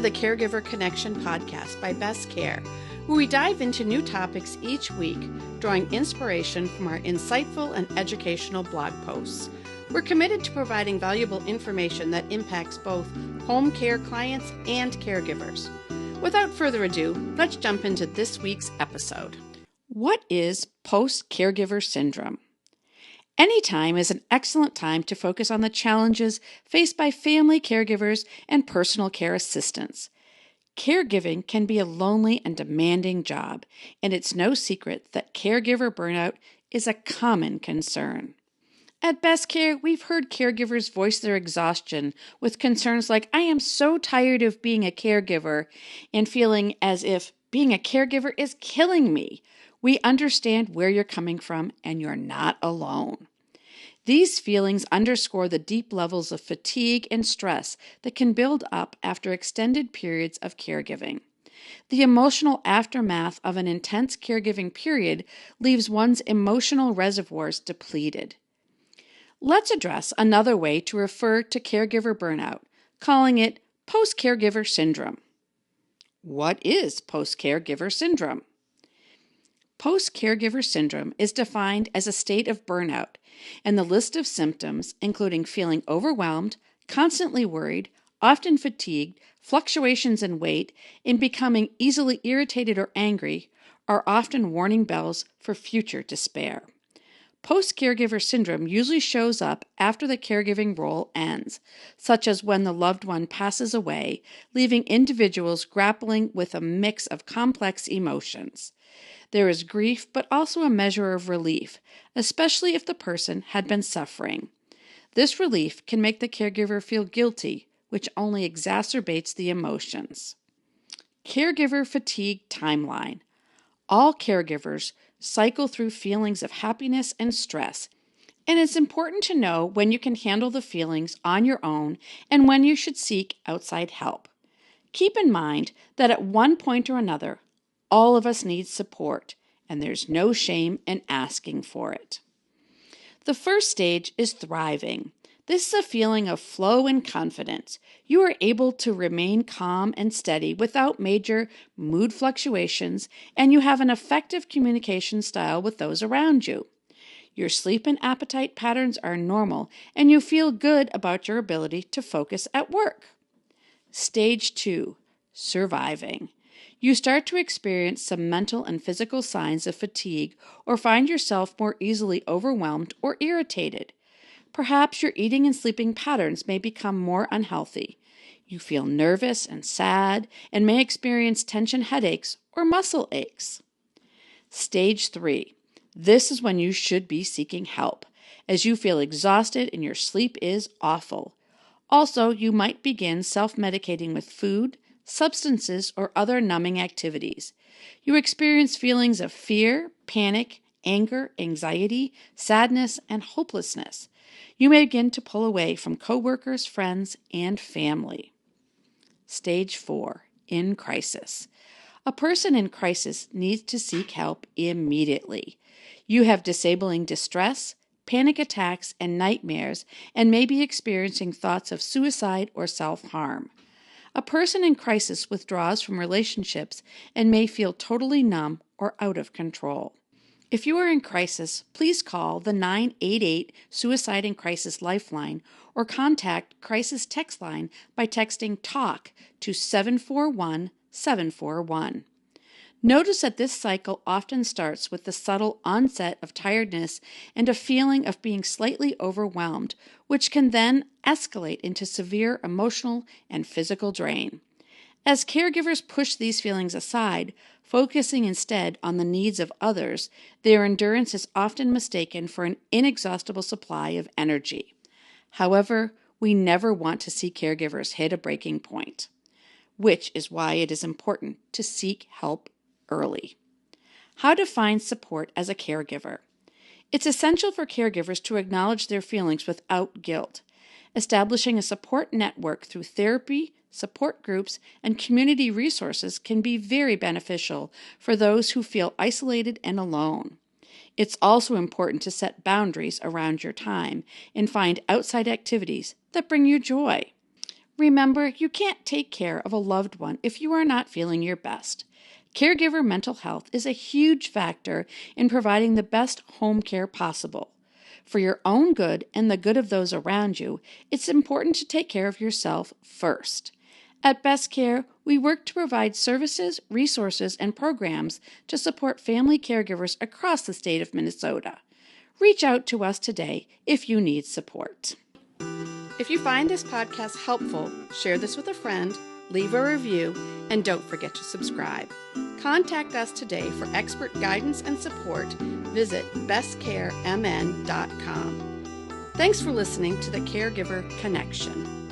the Caregiver Connection podcast by Best Care, where we dive into new topics each week, drawing inspiration from our insightful and educational blog posts. We're committed to providing valuable information that impacts both home care clients and caregivers. Without further ado, let's jump into this week's episode. What is Post Caregiver Syndrome? Any time is an excellent time to focus on the challenges faced by family caregivers and personal care assistants. Caregiving can be a lonely and demanding job, and it's no secret that caregiver burnout is a common concern. At Best Care, we've heard caregivers voice their exhaustion with concerns like, "I am so tired of being a caregiver," and feeling as if being a caregiver is killing me. We understand where you're coming from, and you're not alone. These feelings underscore the deep levels of fatigue and stress that can build up after extended periods of caregiving. The emotional aftermath of an intense caregiving period leaves one's emotional reservoirs depleted. Let's address another way to refer to caregiver burnout, calling it Post Caregiver Syndrome. What is Post Caregiver Syndrome? Post Caregiver Syndrome is defined as a state of burnout, and the list of symptoms, including feeling overwhelmed, constantly worried, often fatigued, fluctuations in weight, and becoming easily irritated or angry, are often warning bells for future despair. Post-caregiver syndrome usually shows up after the caregiving role ends, such as when the loved one passes away, leaving individuals grappling with a mix of complex emotions. There is grief, but also a measure of relief, especially if the person had been suffering. This relief can make the caregiver feel guilty, which only exacerbates the emotions. Caregiver fatigue timeline. All caregivers cycle through feelings of happiness and stress, and it's important to know when you can handle the feelings on your own and when you should seek outside help. Keep in mind that at one point or another, all of us need support, and there's no shame in asking for it. The first stage is thriving. This is a feeling of flow and confidence. You are able to remain calm and steady without major mood fluctuations, and you have an effective communication style with those around you. Your sleep and appetite patterns are normal, and you feel good about your ability to focus at work. Stage 2, surviving. You start to experience some mental and physical signs of fatigue or find yourself more easily overwhelmed or irritated. Perhaps your eating and sleeping patterns may become more unhealthy. You feel nervous and sad and may experience tension headaches or muscle aches. Stage 3. This is when you should be seeking help, as you feel exhausted and your sleep is awful. Also, you might begin self-medicating with food, substances, or other numbing activities. You experience feelings of fear, panic, anger, anxiety, sadness, and hopelessness. You may begin to pull away from coworkers, friends, and family. Stage 4, in crisis. A person in crisis needs to seek help immediately. You have disabling distress, panic attacks, and nightmares, and may be experiencing thoughts of suicide or self-harm. A person in crisis withdraws from relationships and may feel totally numb or out of control. If you are in crisis, please call the 988 Suicide and Crisis Lifeline or contact Crisis Text Line by texting TALK to 741-741. Notice that this cycle often starts with the subtle onset of tiredness and a feeling of being slightly overwhelmed, which can then escalate into severe emotional and physical drain. As caregivers push these feelings aside, focusing instead on the needs of others, their endurance is often mistaken for an inexhaustible supply of energy. However, we never want to see caregivers hit a breaking point, which is why it is important to seek help early. How to find support as a caregiver. It's essential for caregivers to acknowledge their feelings without guilt. Establishing a support network through therapy, support groups, and community resources can be very beneficial for those who feel isolated and alone. It's also important to set boundaries around your time and find outside activities that bring you joy. Remember, you can't take care of a loved one if you are not feeling your best. Caregiver mental health is a huge factor in providing the best home care possible. For your own good and the good of those around you, it's important to take care of yourself first. At Best Care, we work to provide services, resources, and programs to support family caregivers across the state of Minnesota. Reach out to us today if you need support. If you find this podcast helpful, share this with a friend, leave a review, and don't forget to subscribe. Contact us today for expert guidance and support. Visit bestcaremn.com. Thanks for listening to the Caregiver Connection.